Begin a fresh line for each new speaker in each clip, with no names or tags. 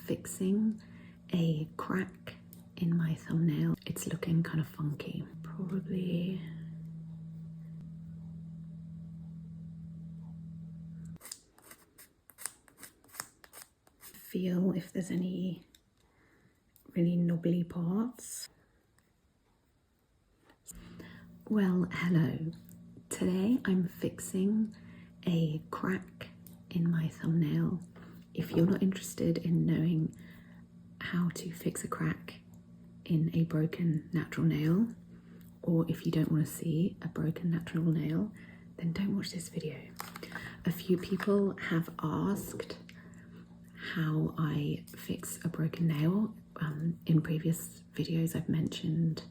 fixing a crack in my thumbnail. It's looking kind of funky. Probably feel if there's any really knobbly parts. Well, hello. Today I'm fixing a crack in my thumbnail. If you're not interested in knowing how to fix a crack in a broken natural nail, or if you don't want to see a broken natural nail, then don't watch this video. A few people have asked how I fix a broken nail. In previous videos I've mentioned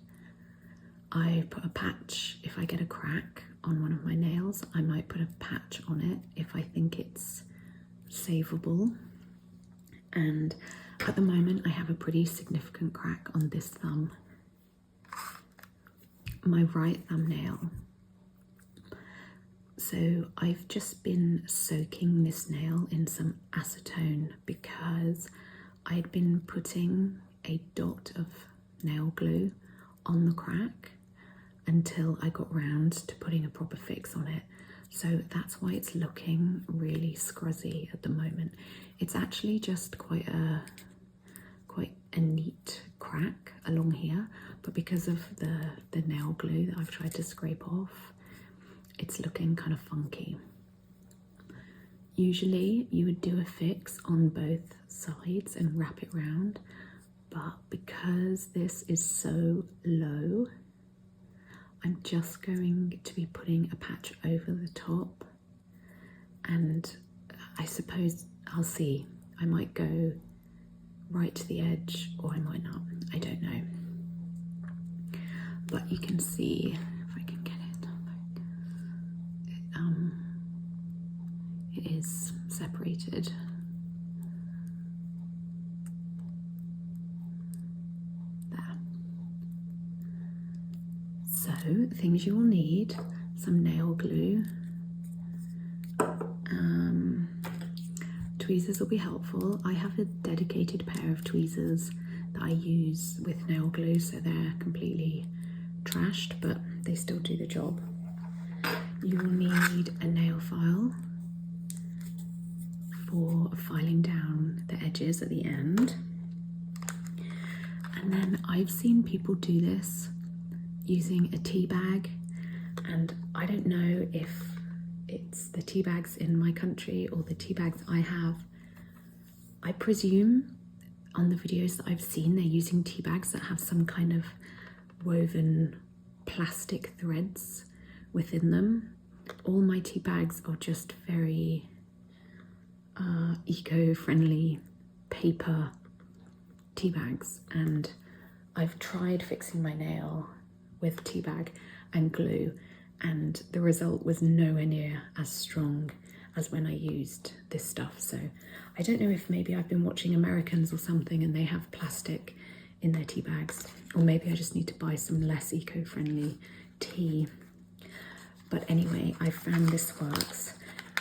I put a patch. If I get a crack on one of my nails, I might put a patch on it if I think it's savable. And at the moment I have a pretty significant crack on this thumb, my right thumbnail. So I've just been soaking this nail in some acetone because I'd been putting a dot of nail glue on the crack until I got round to putting a proper fix on it. So that's why it's looking really scruzzy at the moment. It's actually just quite a neat crack along here, but because of the nail glue that I've tried to scrape off, it's looking kind of funky. Usually you would do a fix on both sides and wrap it round, but because this is so low, I'm just going to be putting a patch over the top, and I suppose I'll see. I might go right to the edge or I might not. I don't know. But you can see, if I can get it, it is separated. So, things you will need: some nail glue, tweezers will be helpful. I have a dedicated pair of tweezers that I use with nail glue, so they're completely trashed, but they still do the job. You will need a nail file for filing down the edges at the end. And then I've seen people do this using a tea bag, and I don't know if it's the tea bags in my country or the tea bags I have. I presume on the videos that I've seen they're using tea bags that have some kind of woven plastic threads within them. All my tea bags are just very eco-friendly paper tea bags, and I've tried fixing my nail with tea bag and glue, and the result was nowhere near as strong as when I used this stuff. So I don't know if maybe I've been watching Americans or something and they have plastic in their tea bags, or maybe I just need to buy some less eco-friendly tea. But anyway, I found this works.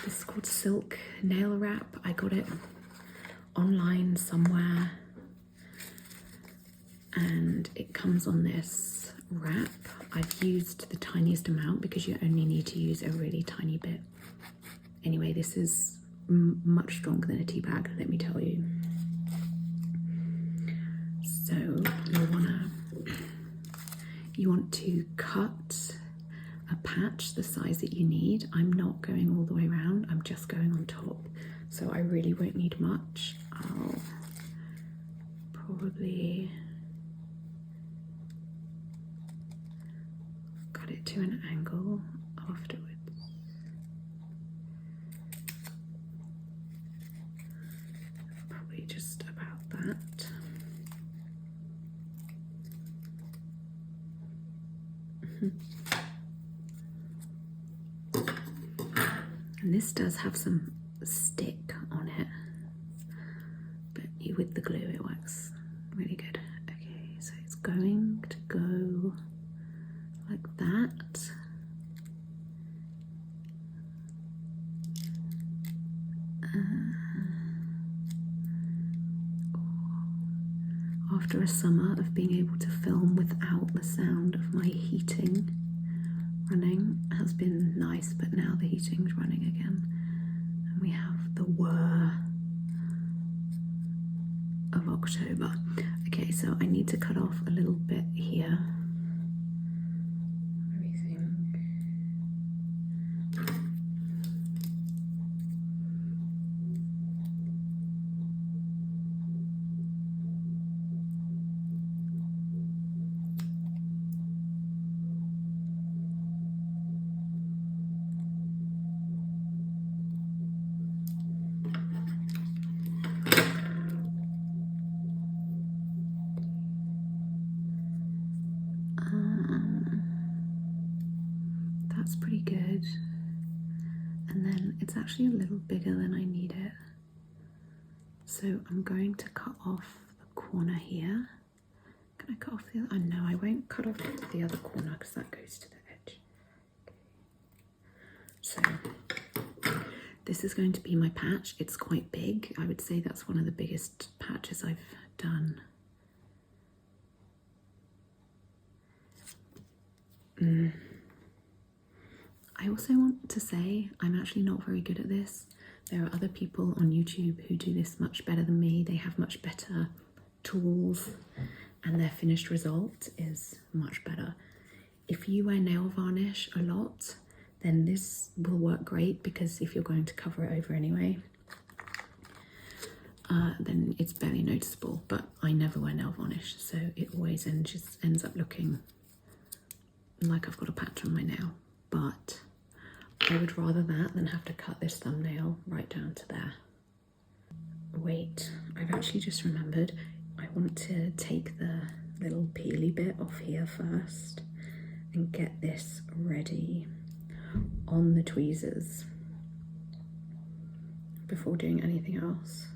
This is called Silk Nail Wrap. I got it online somewhere, and it comes on this wrap. I've used the tiniest amount because you only need to use a really tiny bit. Anyway, this is much stronger than a tea bag, let me tell you. So you want to cut a patch the size that you need. I'm not going all the way around, I'm just going on top, so I really won't need much. I'll probably cut it to an angle afterwards. Probably just about that. And this does have some stick on it, but with the glue it works really good. Okay, so it's going to go like that. After a summer of being able to film without the sound of my heating running has been nice, but now the heating's running again and we have the whir of October. Okay, so I need to cut off a little bit here. That's pretty good. And then it's actually a little bigger than I need it. So I'm going to cut off the corner here. Can I cut off the other? Oh no, I won't cut off the other corner because that goes to the edge. So this is going to be my patch. It's quite big. I would say that's one of the biggest patches I've done. I also want to say I'm actually not very good at this. There are other people on YouTube who do this much better than me. They have much better tools and their finished result is much better. If you wear nail varnish a lot, then this will work great because if you're going to cover it over anyway, then it's barely noticeable. But I never wear nail varnish, so it always ends up looking like I've got a patch on my nail. But I would rather that than have to cut this thumbnail right down to there. Wait, I've actually just remembered I want to take the little peely bit off here first and get this ready on the tweezers before doing anything else.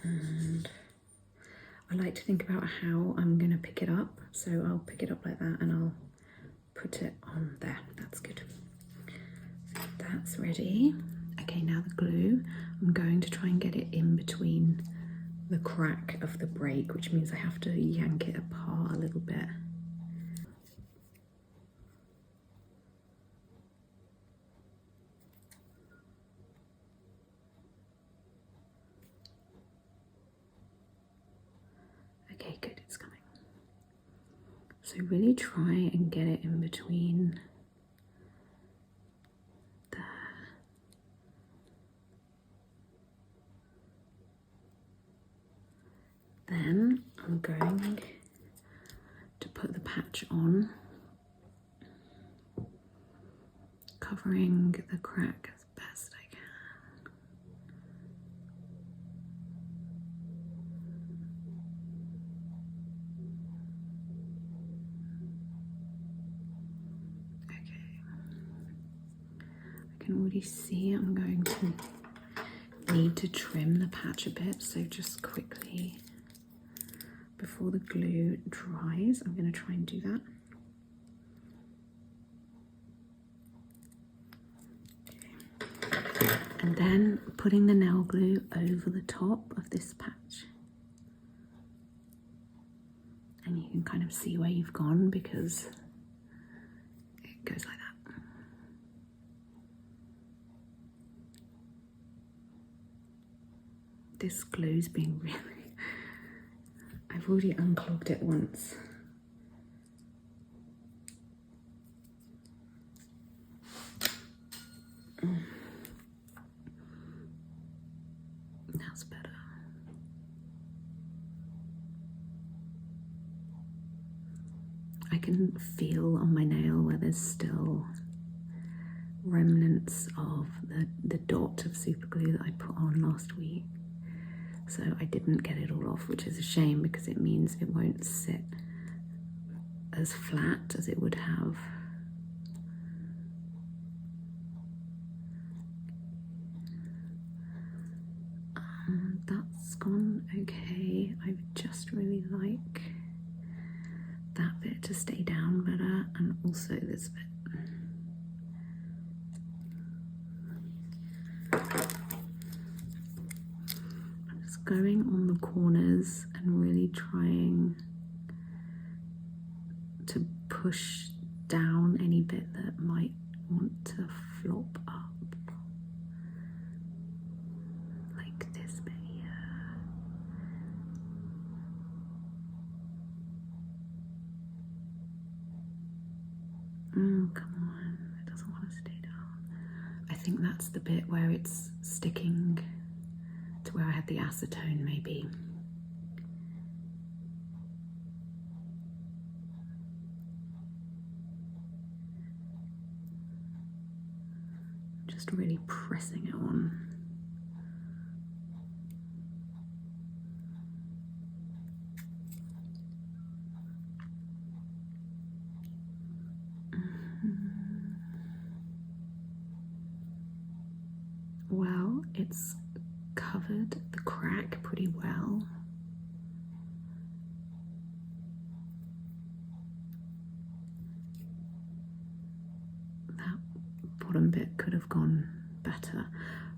And I like to think about how I'm going to pick it up. So I'll pick it up like that and I'll put it on there. That's good. So that's ready. Okay, now the glue. I'm going to try and get it in between the crack of the break, which means I have to yank it apart a little bit. Okay, good, it's coming. So really try and get it in between there. Then I'm going to put the patch on, covering the crack as best I can. I can already see I'm going to need to trim the patch a bit, so just quickly before the glue dries, I'm going to try and do that. Okay. And then putting the nail glue over the top of this patch. And you can kind of see where you've gone because it goes like that. This glue's being really... I've already unclogged it once. That's better. I can feel on my nail where there's still remnants of the dot of super glue that I put on last week. So I didn't get it all off, which is a shame because it means it won't sit as flat as it would have. That's gone okay. I just really like that bit to stay down better, and also this bit. going on the corners and really trying to push down any bit that might want to flop up, like this bit here. Oh, come on, it doesn't want to stay down. I think that's the bit where it's sticking to where I had the acetone, maybe. Just really pressing it on. Well, it's covered the crack pretty well. That bottom bit could have gone better,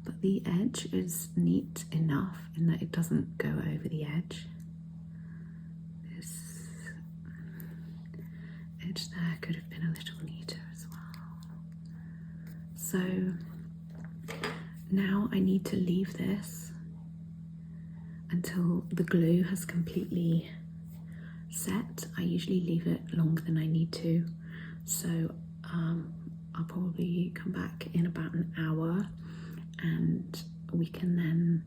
but the edge is neat enough in that it doesn't go over the edge. This edge there could have been a little neater as well. So now I need to leave this until the glue has completely set. I usually leave it longer than I need to, so I'll probably come back in about an hour and we can then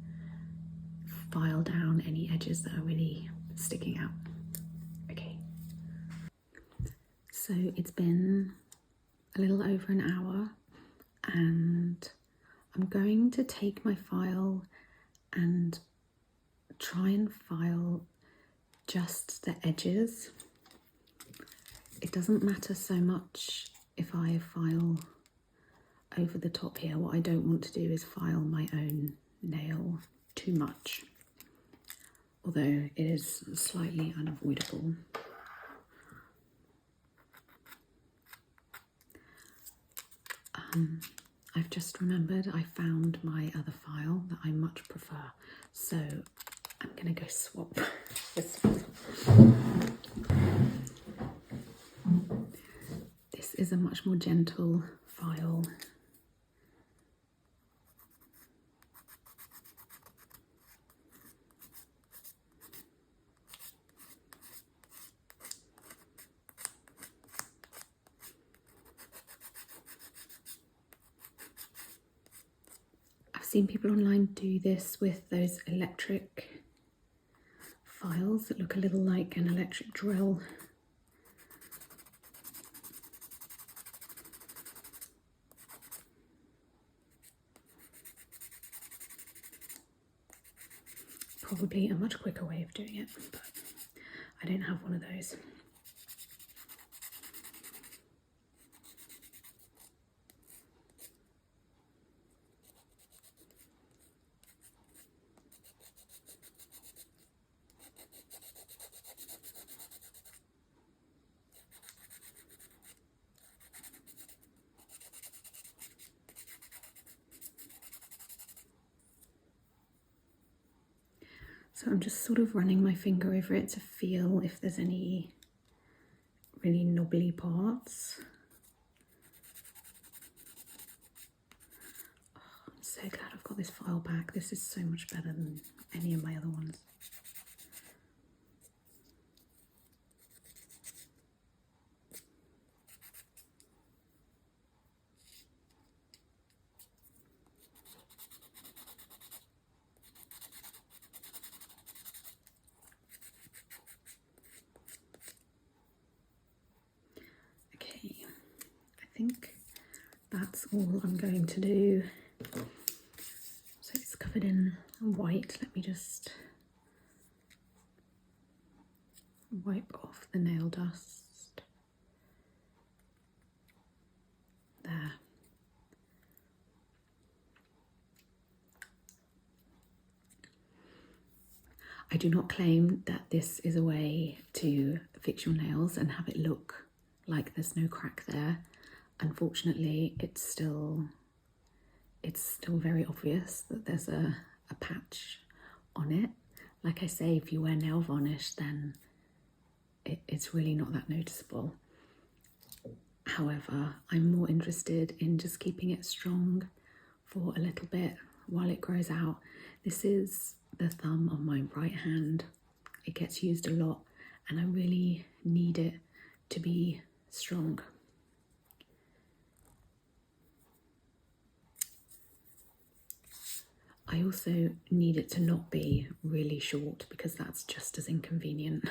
file down any edges that are really sticking out. Okay, so it's been a little over an hour and I'm going to take my file and try and file just the edges. It doesn't matter so much if I file over the top here. What I don't want to do is file my own nail too much, although it is slightly unavoidable. I've just remembered I found my other file that I much prefer, so I'm gonna go swap this one. This is a much more gentle file. I've seen people online do this with those electric files that look a little like an electric drill. Probably a much quicker way of doing it, but I don't have one of those. So I'm just sort of running my finger over it to feel if there's any really knobbly parts. Oh, I'm so glad I've got this file back. This is so much better than any of my other ones. I think that's all I'm going to do. So it's covered in white. Let me just wipe off the nail dust. There. I do not claim that this is a way to fix your nails and have it look like there's no crack there. Unfortunately, it's still very obvious that there's a patch on it. Like I say, if you wear nail varnish, then it's really not that noticeable. However, I'm more interested in just keeping it strong for a little bit while it grows out. This is the thumb on my right hand. It gets used a lot and I really need it to be strong. I also need it to not be really short because that's just as inconvenient.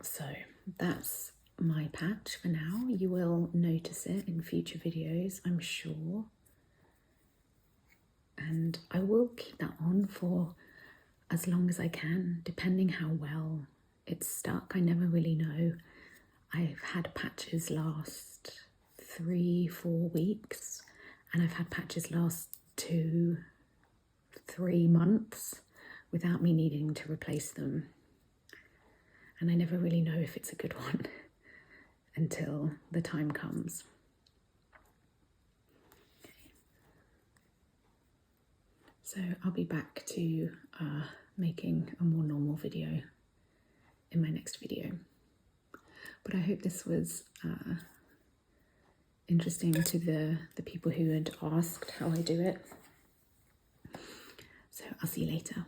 So that's my patch for now. You will notice it in future videos, I'm sure. And I will keep that on for as long as I can, depending how well it's stuck. I never really know. I've had patches last 3-4 weeks, and I've had patches last 2-3 months without me needing to replace them. And I never really know if it's a good one until the time comes. Okay. So I'll be back to making a more normal video in my next video. But I hope this was interesting to the people who had asked how I do it. So I'll see you later.